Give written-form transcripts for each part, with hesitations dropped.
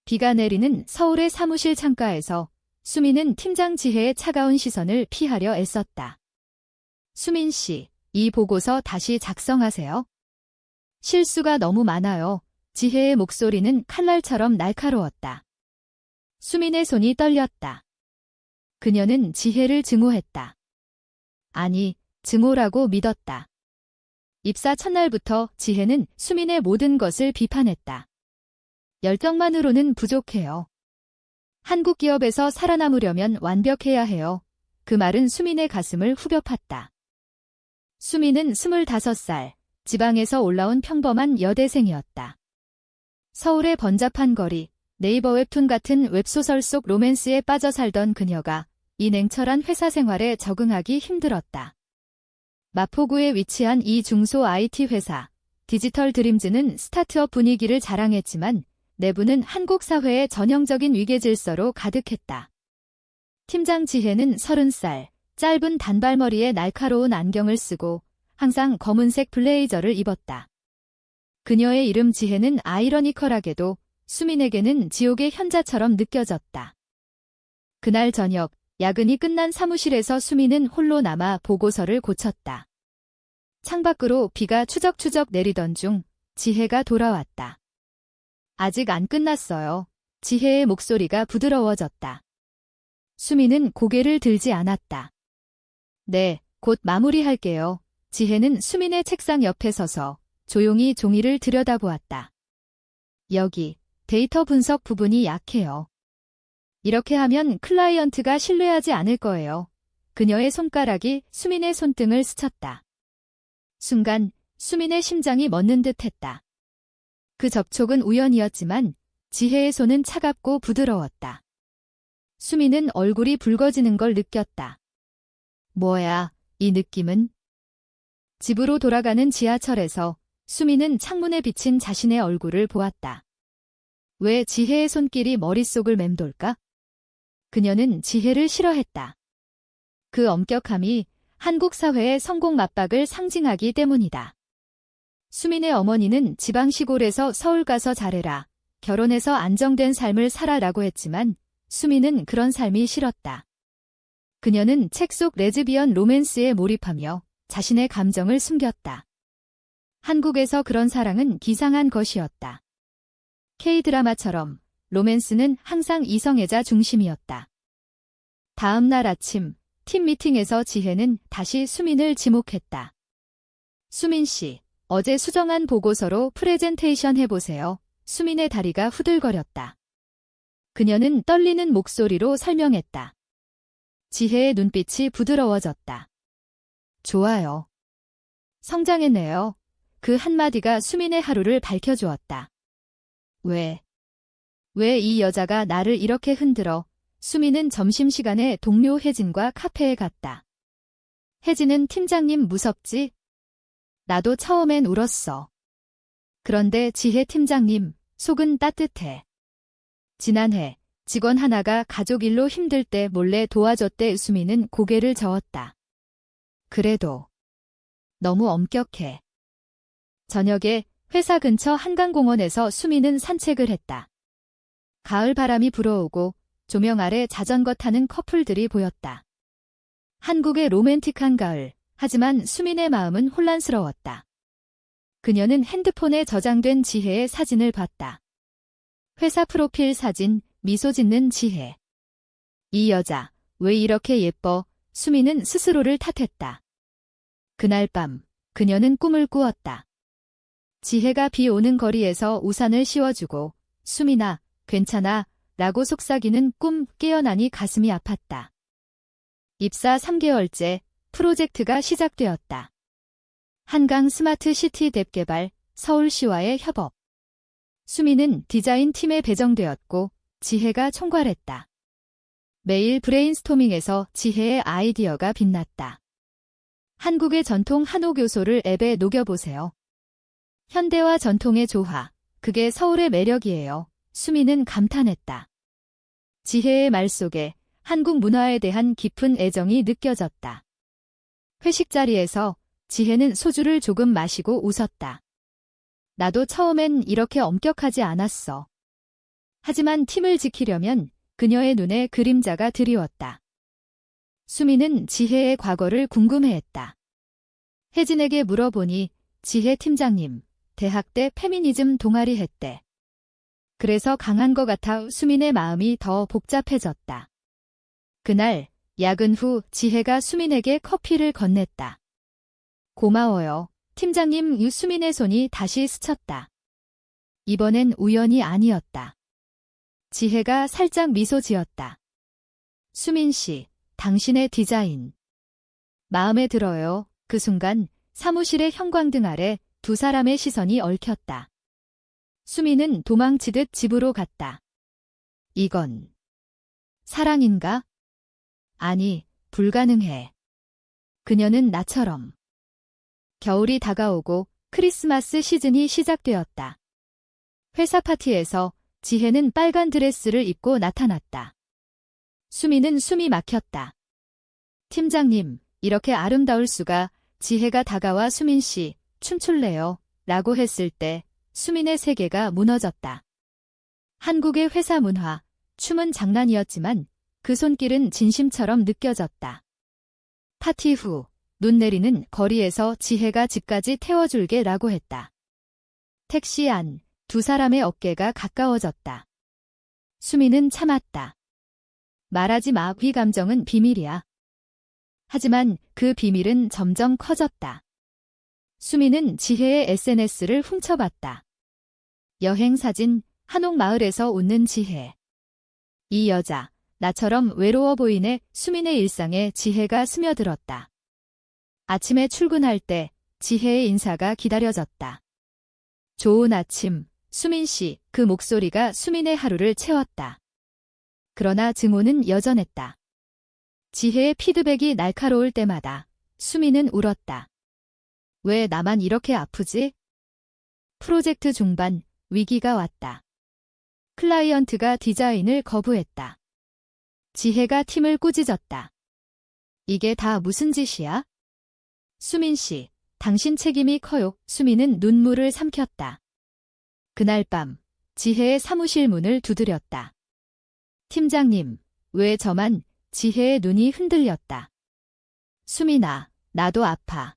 비가 내리는 서울의 사무실 창가에서 수민은 팀장 지혜의 차가운 시선을 피하려 애썼다. 수민 씨, 이 보고서 다시 작성하세요. 실수가 너무 많아요. 지혜의 목소리는 칼날처럼 날카로웠다. 수민의 손이 떨렸다. 그녀는 지혜를 증오했다. 아니, 증오라고 믿었다. 입사 첫날부터 지혜는 수민의 모든 것을 비판했다. 열정만으로는 부족해요. 한국 기업에서 살아남으려면 완벽해야 해요. 그 말은 수민의 가슴을 후벼 팠다. 수민은 25살, 지방에서 올라온 평범한 여대생이었다. 서울의 번잡한 거리, 네이버 웹툰 같은 웹소설 속 로맨스에 빠져 살던 그녀가 이 냉철한 회사 생활에 적응하기 힘들었다. 마포구에 위치한 이 중소 IT 회사, 디지털 드림즈는 스타트업 분위기를 자랑했지만 내부는 한국 사회의 전형적인 위계 질서로 가득했다. 팀장 지혜는 30살, 짧은 단발머리에 날카로운 안경을 쓰고 항상 검은색 블레이저를 입었다. 그녀의 이름 지혜는 아이러니컬하게도 수민에게는 지옥의 현자처럼 느껴졌다. 그날 저녁, 야근이 끝난 사무실에서 수민은 홀로 남아 보고서를 고쳤다. 창밖으로 비가 추적추적 내리던 중 지혜가 돌아왔다. 아직 안 끝났어요. 지혜의 목소리가 부드러워졌다. 수민은 고개를 들지 않았다. 네, 곧 마무리할게요. 지혜는 수민의 책상 옆에 서서 조용히 종이를 들여다보았다. 여기, 데이터 분석 부분이 약해요. 이렇게 하면 클라이언트가 신뢰하지 않을 거예요. 그녀의 손가락이 수민의 손등을 스쳤다. 순간 수민의 심장이 멎는 듯했다. 그 접촉은 우연이었지만 지혜의 손은 차갑고 부드러웠다. 수민은 얼굴이 붉어지는 걸 느꼈다. 뭐야, 이 느낌은? 집으로 돌아가는 지하철에서 수민은 창문에 비친 자신의 얼굴을 보았다. 왜 지혜의 손길이 머릿속을 맴돌까? 그녀는 지혜를 싫어했다. 그 엄격함이 한국 사회의 성공 맞박을 상징하기 때문이다. 수민의 어머니는 지방 시골에서 서울 가서 잘해라, 결혼해서 안정된 삶을 살아라고 했지만 수민은 그런 삶이 싫었다. 그녀는 책 속 레즈비언 로맨스에 몰입하며 자신의 감정을 숨겼다. 한국에서 그런 사랑은 기상한 것이었다. K-드라마처럼 로맨스는 항상 이성애자 중심이었다. 다음 날 아침, 팀 미팅에서 지혜는 다시 수민을 지목했다. 수민 씨, 어제 수정한 보고서로 프레젠테이션 해보세요. 수민의 다리가 후들거렸다. 그녀는 떨리는 목소리로 설명했다. 지혜의 눈빛이 부드러워졌다. 좋아요. 성장했네요. 그 한마디가 수민의 하루를 밝혀주었다. 왜 이 여자가 나를 이렇게 흔들어? 수민은 점심시간에 동료 혜진과 카페에 갔다. 혜진은 팀장님 무섭지? 나도 처음엔 울었어. 그런데 지혜 팀장님, 속은 따뜻해. 지난해 직원 하나가 가족 일로 힘들 때 몰래 도와줬대. 수민은 고개를 저었다. 그래도 너무 엄격해. 저녁에 회사 근처 한강공원에서 수민은 산책을 했다. 가을 바람이 불어오고 조명 아래 자전거 타는 커플들이 보였다. 한국의 로맨틱한 가을, 하지만 수민의 마음은 혼란스러웠다. 그녀는 핸드폰에 저장된 지혜의 사진을 봤다. 회사 프로필 사진, 미소 짓는 지혜. 이 여자, 왜 이렇게 예뻐? 수민은 스스로를 탓했다. 그날 밤, 그녀는 꿈을 꾸었다. 지혜가 비 오는 거리에서 우산을 씌워주고 수민아, 괜찮아? 라고 속삭이는 꿈. 깨어나니 가슴이 아팠다. 입사 3개월째 프로젝트가 시작되었다. 한강 스마트시티 뎁 개발, 서울시와의 협업. 수민은 디자인팀에 배정되었고 지혜가 총괄했다. 매일 브레인스토밍에서 지혜의 아이디어가 빛났다. 한국의 전통 한옥요소를 앱에 녹여보세요. 현대와 전통의 조화, 그게 서울의 매력이에요. 수민은 감탄했다. 지혜의 말 속에 한국 문화에 대한 깊은 애정이 느껴졌다. 회식 자리에서 지혜는 소주를 조금 마시고 웃었다. 나도 처음엔 이렇게 엄격하지 않았어. 하지만 팀을 지키려면 그녀의 눈에 그림자가 드리웠다. 수미는 지혜의 과거를 궁금해했다. 혜진에게 물어보니 지혜 팀장님, 대학 때 페미니즘 동아리 했대. 그래서 강한 것 같아 수민의 마음이 더 복잡해졌다. 그날 야근 후 지혜가 수민에게 커피를 건넸다. 고마워요. 팀장님. 유수민의 손이 다시 스쳤다. 이번엔 우연이 아니었다. 지혜가 살짝 미소 지었다. 수민 씨, 당신의 디자인 마음에 들어요. 그 순간 사무실의 형광등 아래 두 사람의 시선이 얽혔다. 수민은 도망치듯 집으로 갔다. 이건 사랑인가? 아니, 불가능해. 그녀는 나처럼. 겨울이 다가오고 크리스마스 시즌이 시작되었다. 회사 파티에서 지혜는 빨간 드레스를 입고 나타났다. 수미는 숨이 막혔다. 팀장님, 이렇게 아름다울 수가. 지혜가 다가와 수민 씨, 춤출래요? 라고 했을 때 수민의 세계가 무너졌다. 한국의 회사 문화, 춤은 장난이었지만 그 손길은 진심처럼 느껴졌다. 파티 후, 눈 내리는 거리에서 지혜가 집까지 태워줄게 라고 했다. 택시 안, 두 사람의 어깨가 가까워졌다. 수미는 참았다. 말하지 마. 이 감정은 비밀이야. 하지만 그 비밀은 점점 커졌다. 수미는 지혜의 SNS를 훔쳐봤다. 여행 사진, 한옥마을에서 웃는 지혜. 이 여자, 나처럼 외로워 보이네. 수민의 일상에 지혜가 스며들었다. 아침에 출근할 때 지혜의 인사가 기다려졌다. 좋은 아침, 수민 씨. 그 목소리가 수민의 하루를 채웠다. 그러나 증오는 여전했다. 지혜의 피드백이 날카로울 때마다 수민은 울었다. 왜 나만 이렇게 아프지? 프로젝트 중반, 위기가 왔다. 클라이언트가 디자인을 거부했다. 지혜가 팀을 꾸짖었다. 이게 다 무슨 짓이야? 수민 씨, 당신 책임이 커요. 수민은 눈물을 삼켰다. 그날 밤, 지혜의 사무실 문을 두드렸다. 팀장님, 왜 저만? 지혜의 눈이 흔들렸다. 수민아, 나도 아파.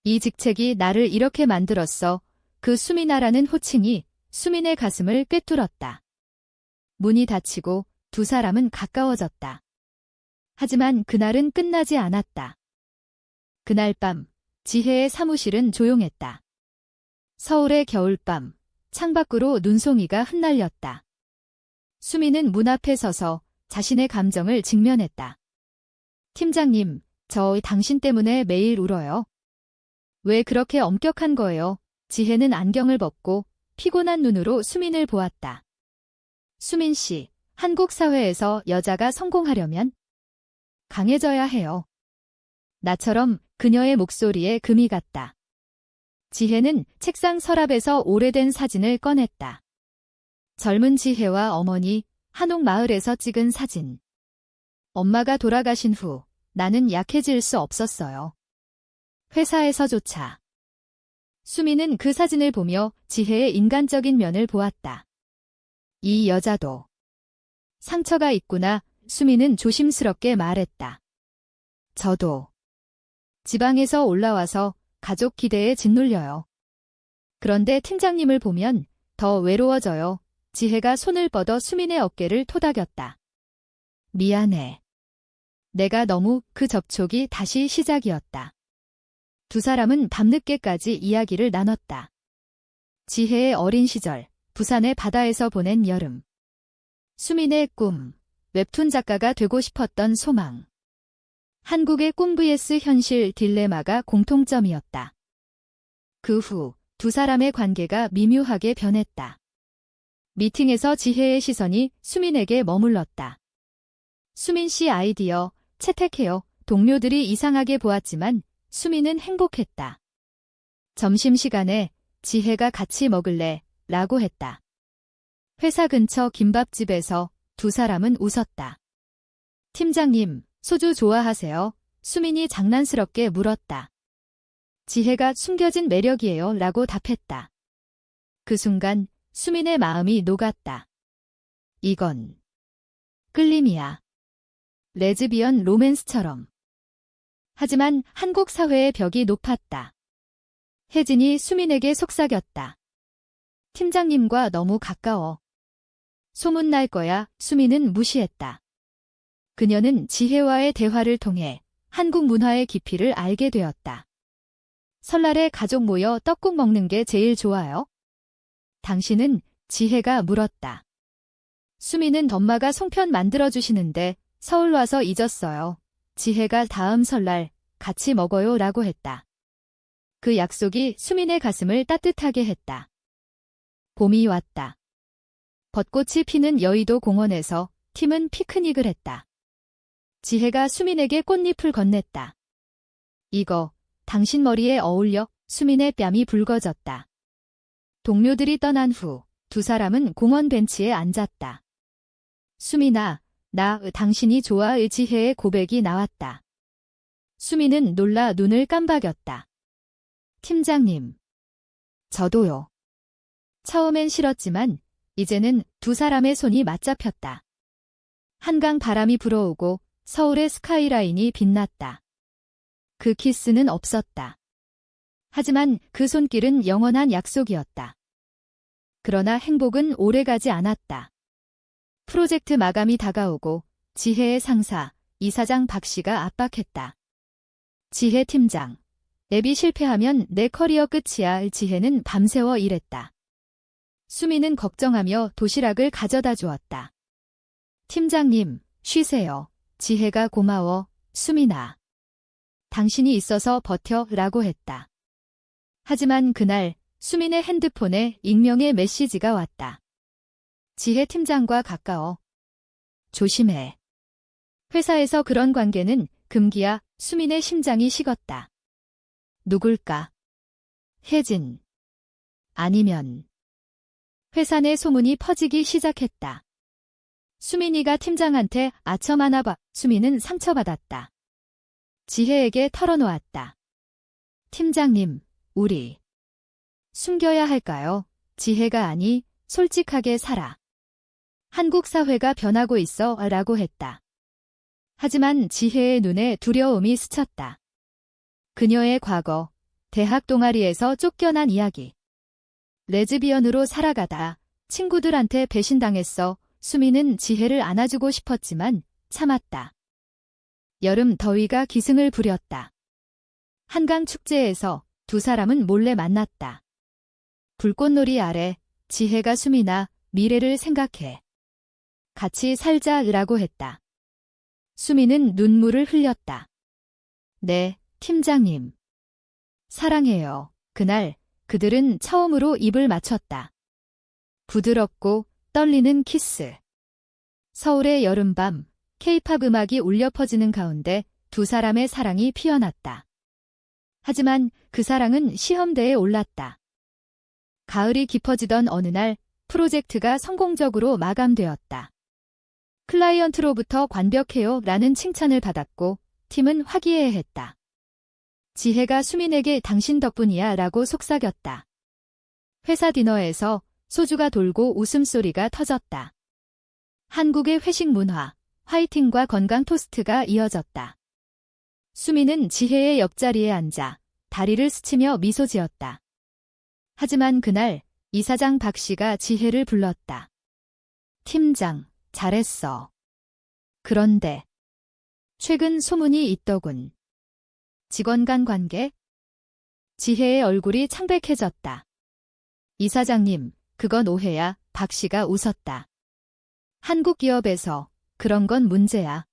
이 직책이 나를 이렇게 만들었어. 그 수민아라는 호칭이 수민의 가슴을 꿰뚫었다. 문이 닫히고 두 사람은 가까워졌다. 하지만 그날은 끝나지 않았다. 그날 밤, 지혜의 사무실은 조용했다. 서울의 겨울밤, 창밖으로 눈송이가 흩날렸다. 수민은 문 앞에 서서 자신의 감정을 직면했다. 팀장님, 저 당신 때문에 매일 울어요. 왜 그렇게 엄격한 거예요? 지혜는 안경을 벗고 피곤한 눈으로 수민을 보았다. 수민 씨, 한국 사회에서 여자가 성공하려면 강해져야 해요. 나처럼. 그녀의 목소리에 금이 갔다. 지혜는 책상 서랍에서 오래된 사진을 꺼냈다. 젊은 지혜와 어머니, 한옥마을에서 찍은 사진. 엄마가 돌아가신 후 나는 약해질 수 없었어요. 회사에서조차. 수미는 그 사진을 보며 지혜의 인간적인 면을 보았다. 이 여자도 상처가 있구나. 수미는 조심스럽게 말했다. 저도. 지방에서 올라와서 가족 기대에 짓눌려요. 그런데 팀장님을 보면 더 외로워져요. 지혜가 손을 뻗어 수민의 어깨를 토닥였다. 미안해. 내가 너무. 그 접촉이 다시 시작이었다. 두 사람은 밤늦게까지 이야기를 나눴다. 지혜의 어린 시절, 부산의 바다에서 보낸 여름. 수민의 꿈, 웹툰 작가가 되고 싶었던 소망. 한국의 꿈 vs 현실 딜레마가 공통점이었다. 그 후 두 사람의 관계가 미묘하게 변했다. 미팅에서 지혜의 시선이 수민에게 머물렀다. 수민 씨 아이디어, 채택해요. 동료들이 이상하게 보았지만 수민은 행복했다. 점심시간에 지혜가 같이 먹을래? 라고 했다. 회사 근처 김밥집에서 두 사람은 웃었다. 팀장님, 소주 좋아하세요? 수민이 장난스럽게 물었다. 지혜가 숨겨진 매력이에요 라고 답했다. 그 순간 수민의 마음이 녹았다. 이건 끌림이야. 레즈비언 로맨스처럼. 하지만 한국 사회의 벽이 높았다. 혜진이 수민에게 속삭였다. 팀장님과 너무 가까워. 소문날 거야. 수민은 무시했다. 그녀는 지혜와의 대화를 통해 한국 문화의 깊이를 알게 되었다. 설날에 가족 모여 떡국 먹는 게 제일 좋아요? 당신은? 지혜가 물었다. 수민은 엄마가 송편 만들어주시는데 서울 와서 잊었어요. 지혜가 다음 설날 같이 먹어요 라고 했다. 그 약속이 수민의 가슴을 따뜻하게 했다. 봄이 왔다. 벚꽃이 피는 여의도 공원에서 팀은 피크닉을 했다. 지혜가 수민에게 꽃잎을 건넸다. 이거 당신 머리에 어울려. 수민의 뺨이 붉어졌다. 동료들이 떠난 후 두 사람은 공원 벤치에 앉았다. 수민아, 당신이 좋아. 지혜의 고백이 나왔다. 수민은 놀라 눈을 깜박였다. 팀장님. 저도요. 처음엔 싫었지만 이제는 두 사람의 손이 맞잡혔다. 한강 바람이 불어오고 서울의 스카이라인이 빛났다. 그 키스는 없었다. 하지만 그 손길은 영원한 약속이었다. 그러나 행복은 오래가지 않았다. 프로젝트 마감이 다가오고 지혜의 상사, 이사장 박 씨가 압박했다. 지혜 팀장, 앱이 실패하면 내 커리어 끝이야. 지혜는 밤새워 일했다. 수민은 걱정하며 도시락을 가져다 주었다. 팀장님, 쉬세요. 지혜가 고마워. 수민아. 당신이 있어서 버텨 라고 했다. 하지만 그날 수민의 핸드폰에 익명의 메시지가 왔다. 지혜 팀장과 가까워. 조심해. 회사에서 그런 관계는 금기야. 수민의 심장이 식었다. 누굴까? 혜진. 아니면. 회사 내 소문이 퍼지기 시작했다. 수민이가 팀장한테 아첨하나 봐. 수민은 상처받았다. 지혜에게 털어놓았다. 팀장님, 우리 숨겨야 할까요? 지혜가 아니, 솔직하게 살아. 한국 사회가 변하고 있어 라고 했다. 하지만 지혜의 눈에 두려움이 스쳤다. 그녀의 과거, 대학 동아리에서 쫓겨난 이야기. 레즈비언으로 살아가다 친구들한테 배신당했어. 수민은 지혜를 안아주고 싶었지만 참았다. 여름 더위가 기승을 부렸다. 한강 축제에서 두 사람은 몰래 만났다. 불꽃놀이 아래 지혜가 수민아, 미래를 생각해. 같이 살자라고 했다. 수민은 눈물을 흘렸다. 네, 팀장님. 사랑해요. 그날 그들은 처음으로 입을 맞췄다. 부드럽고 떨리는 키스. 서울의 여름밤, 케이팝 음악이 울려 퍼지는 가운데 두 사람의 사랑이 피어났다. 하지만 그 사랑은 시험대에 올랐다. 가을이 깊어지던 어느 날 프로젝트가 성공적으로 마감되었다. 클라이언트로부터 완벽해요 라는 칭찬을 받았고 팀은 화기애애했다. 지혜가 수민에게 당신 덕분이야 라고 속삭였다. 회사 디너에서 소주가 돌고 웃음소리가 터졌다. 한국의 회식 문화, 화이팅과 건강 토스트가 이어졌다. 수민은 지혜의 옆자리에 앉아 다리를 스치며 미소 지었다. 하지만 그날 이사장 박 씨가 지혜를 불렀다. 팀장, 잘했어. 그런데 최근 소문이 있더군. 직원 간 관계? 지혜의 얼굴이 창백해졌다. 이사장님, 그건 오해야. 박 씨가 웃었다. 한국 기업에서 그런 건 문제야.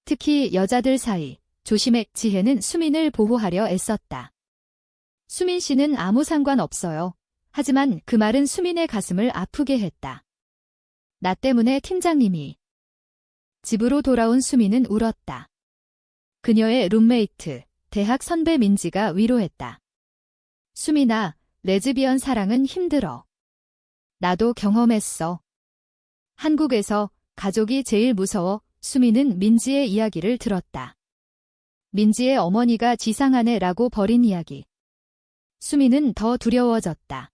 특히 여자들 사이. 조심해. 지혜는 수민을 보호하려 애썼다. 수민 씨는 아무 상관 없어요. 하지만 그 말은 수민의 가슴을 아프게 했다. 나 때문에 팀장님이. 집으로 돌아온 수민은 울었다. 그녀의 룸메이트, 대학 선배 민지가 위로했다. 수민아, 레즈비언 사랑은 힘들어. 나도 경험했어. 한국에서 가족이 제일 무서워. 수민은 민지의 이야기를 들었다. 민지의 어머니가 지상하네라고 벌인 이야기. 수민은 더 두려워졌다.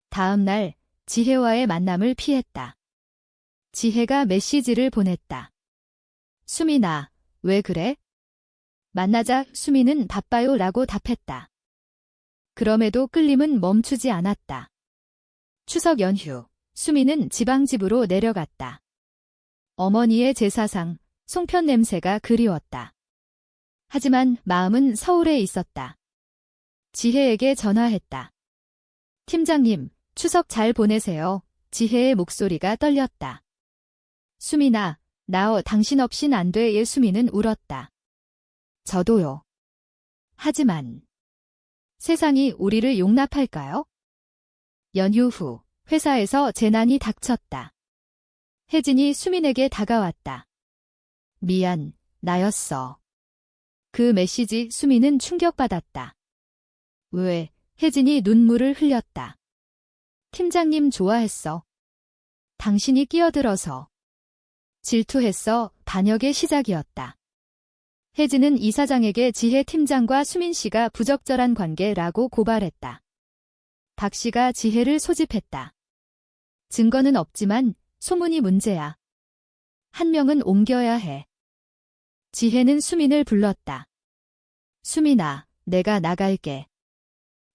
다음 날 지혜와의 만남을 피했다. 지혜가 메시지를 보냈다. 수민아, 왜 그래? 만나자. 수민은 바빠요 라고 답했다. 그럼에도 끌림은 멈추지 않았다. 추석 연휴, 수민은 지방집으로 내려갔다. 어머니의 제사상, 송편 냄새가 그리웠다. 하지만 마음은 서울에 있었다. 지혜에게 전화했다. 팀장님, 추석 잘 보내세요. 지혜의 목소리가 떨렸다. 수민아, 나어 당신 없인 안 돼. 수민은 울었다. 저도요. 하지만 세상이 우리를 용납할까요? 연휴 후 회사에서 재난이 닥쳤다. 혜진이 수민에게 다가왔다. 미안, 나였어. 그 메시지 수민은 충격받았다. 왜? 혜진이 눈물을 흘렸다. 팀장님 좋아했어. 당신이 끼어들어서. 질투했어. 반역의 시작이었다. 혜진은 이사장에게 지혜 팀장과 수민 씨가 부적절한 관계라고 고발했다. 박 씨가 지혜를 소집했다. 증거는 없지만 소문이 문제야. 한 명은 옮겨야 해. 지혜는 수민을 불렀다. 수민아, 내가 나갈게.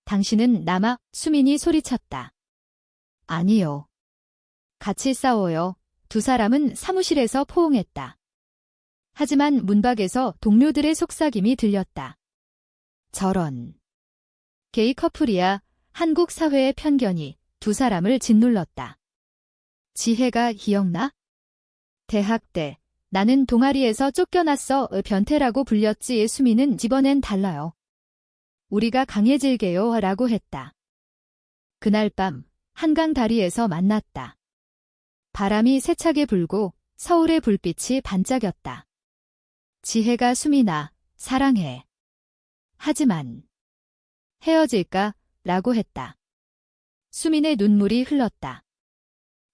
당신은 남아? 수민이 소리쳤다. 아니요. 같이 싸워요. 두 사람은 사무실에서 포옹했다. 하지만 문 밖에서 동료들의 속삭임이 들렸다. 저런. 게이 커플이야. 한국 사회의 편견이 두 사람을 짓눌렀다. 지혜가 기억나? 대학 때 나는 동아리에서 쫓겨났어. 변태라고 불렸지. 수민은 이번엔 달라요. 우리가 강해질게요 라고 했다. 그날 밤 한강 다리에서 만났다. 바람이 세차게 불고 서울의 불빛이 반짝였다. 지혜가 수민아, 사랑해. 하지만 헤어질까? 라고 했다. 수민의 눈물이 흘렀다.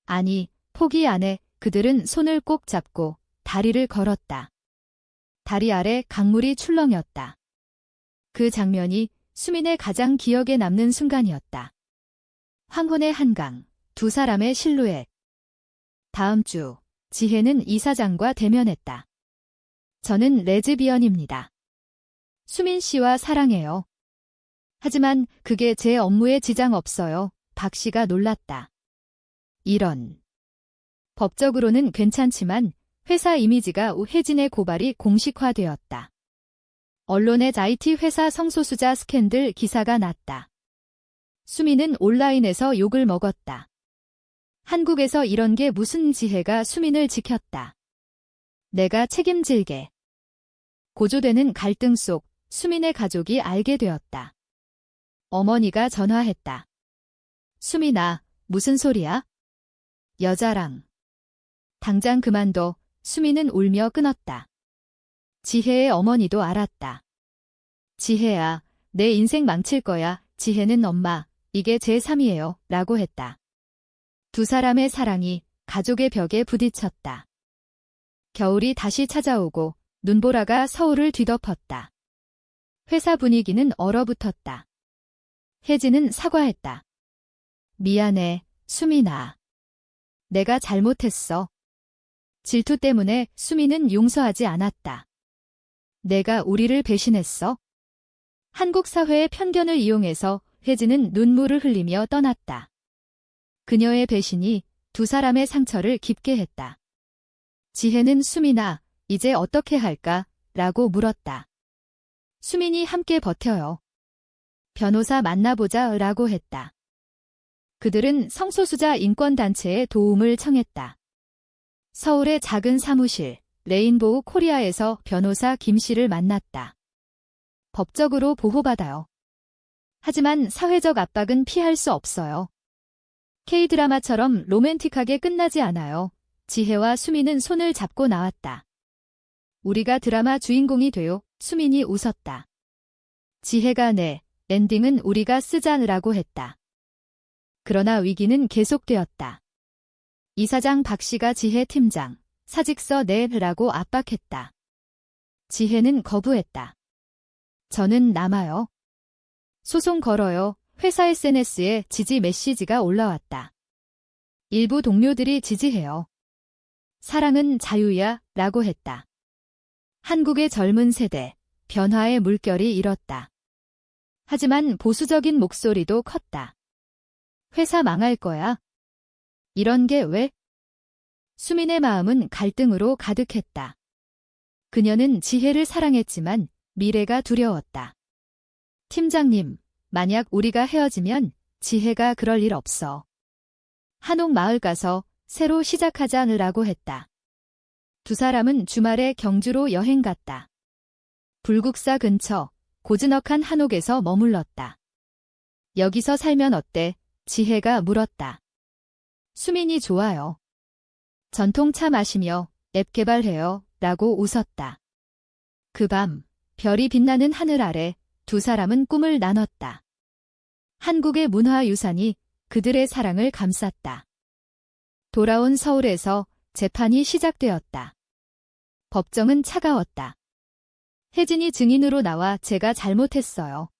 아니, 포기 안 해. 그들은 손을 꼭 잡고 다리를 걸었다. 다리 아래 강물이 출렁였다. 그 장면이 수민의 가장 기억에 남는 순간이었다. 황혼의 한강, 두 사람의 실루엣. 다음 주, 지혜는 이사장과 대면했다. 저는 레즈비언입니다. 수민 씨와 사랑해요. 하지만 그게 제 업무에 지장 없어요. 박 씨가 놀랐다. 이런. 법적으로는 괜찮지만 회사 이미지가 혜진의 고발이 공식화되었다. 언론의 IT 회사 성소수자 스캔들 기사가 났다. 수민은 온라인에서 욕을 먹었다. 한국에서 이런 게 무슨. 지혜가 수민을 지켰다. 내가 책임질게. 고조되는 갈등 속 수민의 가족이 알게 되었다. 어머니가 전화했다. 수민아, 무슨 소리야? 여자랑. 당장 그만둬. 수민은 울며 끊었다. 지혜의 어머니도 알았다. 지혜야, 내 인생 망칠 거야. 지혜는 엄마, 이게 제 3이에요. 라고 했다. 두 사람의 사랑이 가족의 벽에 부딪혔다. 겨울이 다시 찾아오고 눈보라가 서울을 뒤덮었다. 회사 분위기는 얼어붙었다. 혜진은 사과했다. 미안해, 수민아. 내가 잘못했어. 질투 때문에 수민은 용서하지 않았다. 내가 우리를 배신했어? 한국 사회의 편견을 이용해서 혜진은 눈물을 흘리며 떠났다. 그녀의 배신이 두 사람의 상처를 깊게 했다. 지혜는 수민아, 이제 어떻게 할까? 라고 물었다. 수민이 함께 버텨요. 변호사 만나보자 라고 했다. 그들은 성소수자 인권단체에 도움을 청했다. 서울의 작은 사무실, 레인보우 코리아에서 변호사 김 씨를 만났다. 법적으로 보호받아요. 하지만 사회적 압박은 피할 수 없어요. K드라마처럼 로맨틱하게 끝나지 않아요. 지혜와 수민은 손을 잡고 나왔다. 우리가 드라마 주인공이 돼요. 수민이 웃었다. 지혜가 네, 엔딩은 우리가 쓰자느라고 했다. 그러나 위기는 계속되었다. 이사장 박 씨가 지혜 팀장, 사직서 내라고 압박했다. 지혜는 거부했다. 저는 남아요. 소송 걸어요. 회사 SNS에 지지 메시지가 올라왔다. 일부 동료들이 지지해요. 사랑은 자유야 라고 했다. 한국의 젊은 세대, 변화의 물결이 일었다. 하지만 보수적인 목소리도 컸다. 회사 망할 거야. 이런 게 왜? 수민의 마음은 갈등으로 가득했다. 그녀는 지혜를 사랑했지만 미래가 두려웠다. 팀장님, 만약 우리가 헤어지면 지혜가 그럴 일 없어. 한옥 마을 가서 새로 시작하자느라고 했다. 두 사람은 주말에 경주로 여행 갔다. 불국사 근처 고즈넉한 한옥에서 머물렀다. 여기서 살면 어때? 지혜가 물었다. 수민이 좋아요. 전통차 마시며 앱 개발해요. 라고 웃었다. 그 밤, 별이 빛나는 하늘 아래 두 사람은 꿈을 나눴다. 한국의 문화유산이 그들의 사랑을 감쌌다. 돌아온 서울에서 재판이 시작되었다. 법정은 차가웠다. 혜진이 증인으로 나와 제가 잘못했어요.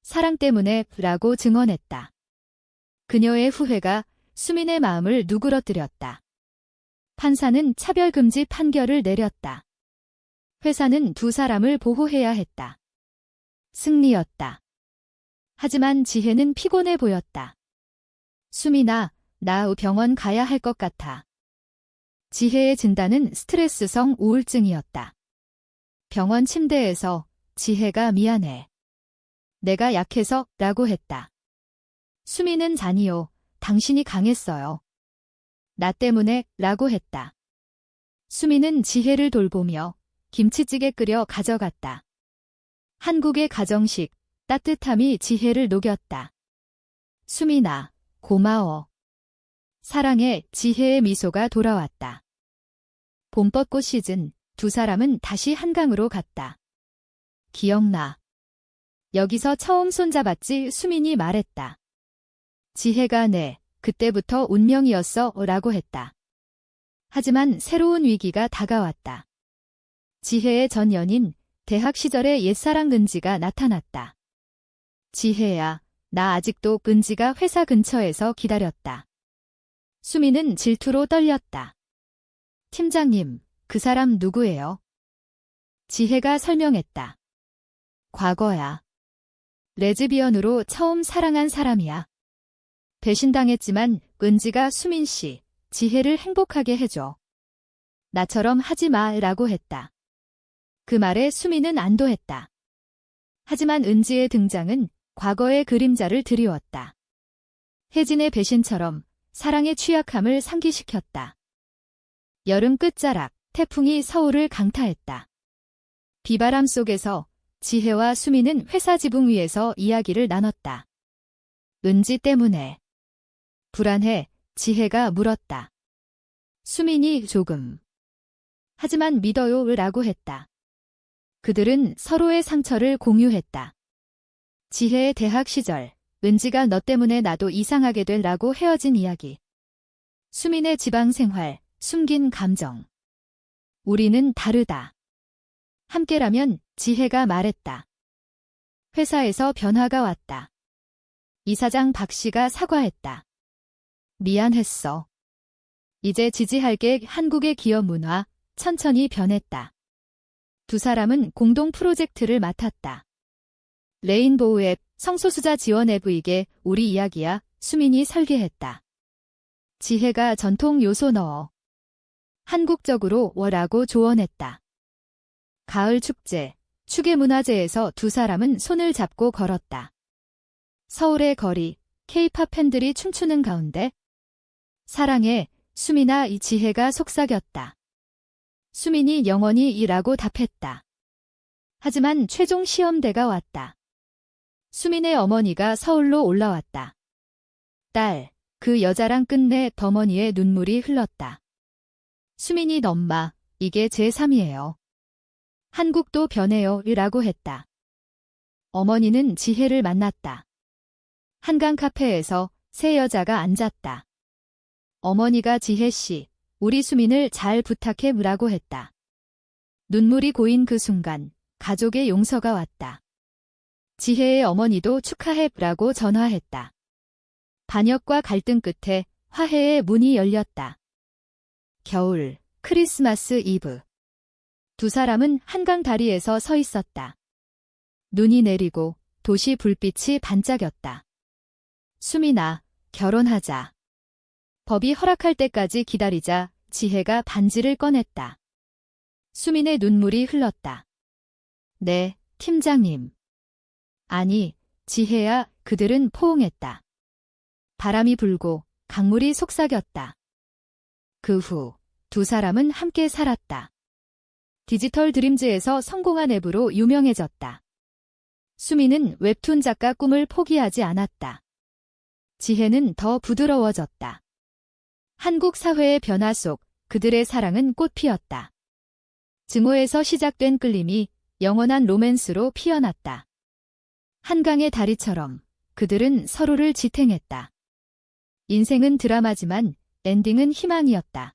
사랑 때문에 라고 증언했다. 그녀의 후회가 수민의 마음을 누그러뜨렸다. 판사는 차별금지 판결을 내렸다. 회사는 두 사람을 보호해야 했다. 승리였다. 하지만 지혜는 피곤해 보였다. 수민아, 나 병원 가야 할 것 같아. 지혜의 진단은 스트레스성 우울증이었다. 병원 침대에서 지혜가 미안해. 내가 약해서 라고 했다. 수민은 아니요. 당신이 강했어요. 나 때문에 라고 했다. 수민은 지혜를 돌보며 김치찌개 끓여 가져갔다. 한국의 가정식, 따뜻함이 지혜를 녹였다. 수민아, 고마워. 사랑해. 지혜의 미소가 돌아왔다. 봄벚꽃 시즌, 두 사람은 다시 한강으로 갔다. 기억나. 여기서 처음 손잡았지? 수민이 말했다. 지혜가 네, 그때부터 운명이었어 라고 했다. 하지만 새로운 위기가 다가왔다. 지혜의 전 연인, 대학 시절의 옛사랑 은지가 나타났다. 지혜야, 나 아직도 은지가 회사 근처에서 기다렸다. 수민은 질투로 떨렸다. 팀장님, 그 사람 누구예요? 지혜가 설명했다. 과거야. 레즈비언으로 처음 사랑한 사람이야. 배신당했지만 은지가 수민 씨, 지혜를 행복하게 해줘. 나처럼 하지 마 라고 했다. 그 말에 수민은 안도했다. 하지만 은지의 등장은 과거의 그림자를 드리웠다. 혜진의 배신처럼 사랑의 취약함을 상기시켰다. 여름 끝자락, 태풍이 서울을 강타했다. 비바람 속에서 지혜와 수민은 회사 지붕 위에서 이야기를 나눴다. 은지 때문에. 불안해. 지혜가 물었다. 수민이 조금. 하지만 믿어요 라고 했다. 그들은 서로의 상처를 공유했다. 지혜의 대학 시절, 은지가 너 때문에 나도 이상하게 되라고 헤어진 이야기. 수민의 지방 생활, 숨긴 감정. 우리는 다르다. 함께라면 지혜가 말했다. 회사에서 변화가 왔다. 이사장 박 씨가 사과했다. 미안했어. 이제 지지할게. 한국의 기업 문화, 천천히 변했다. 두 사람은 공동 프로젝트를 맡았다. 레인보우 앱, 성소수자 지원 앱이게 우리 이야기야. 수민이 설계했다. 지혜가 전통 요소 넣어. 한국적으로 워라고 조언했다. 가을 축제, 추계문화제에서 두 사람은 손을 잡고 걸었다. 서울의 거리, K-팝 팬들이 춤추는 가운데 사랑해, 수민아. 이 지혜가 속삭였다. 수민이 영원히 이라고 답했다. 하지만 최종 시험대가 왔다. 수민의 어머니가 서울로 올라왔다. 딸, 그 여자랑 끝내. 어머니의 눈물이 흘렀다. 수민이 엄마, 이게 제3이에요. 한국도 변해요 라고 했다. 어머니는 지혜를 만났다. 한강 카페에서 세 여자가 앉았다. 어머니가 지혜 씨, 우리 수민을 잘 부탁해 라고 했다. 눈물이 고인 그 순간 가족의 용서가 왔다. 지혜의 어머니도 축하해 라고 전화했다. 반역과 갈등 끝에 화해의 문이 열렸다. 겨울, 크리스마스 이브. 두 사람은 한강 다리에서 서 있었다. 눈이 내리고 도시 불빛이 반짝였다. 수민아, 결혼하자. 법이 허락할 때까지 기다리자 지혜가 반지를 꺼냈다. 수민의 눈물이 흘렀다. 네, 팀장님. 아니, 지혜야, 그들은 포옹했다. 바람이 불고 강물이 속삭였다. 그 후 두 사람은 함께 살았다. 디지털 드림즈에서 성공한 앱으로 유명해졌다. 수민은 웹툰 작가 꿈을 포기하지 않았다. 지혜는 더 부드러워졌다. 한국 사회의 변화 속 그들의 사랑은 꽃피었다. 증오에서 시작된 끌림이 영원한 로맨스로 피어났다. 한강의 다리처럼 그들은 서로를 지탱했다. 인생은 드라마지만 엔딩은 희망이었다.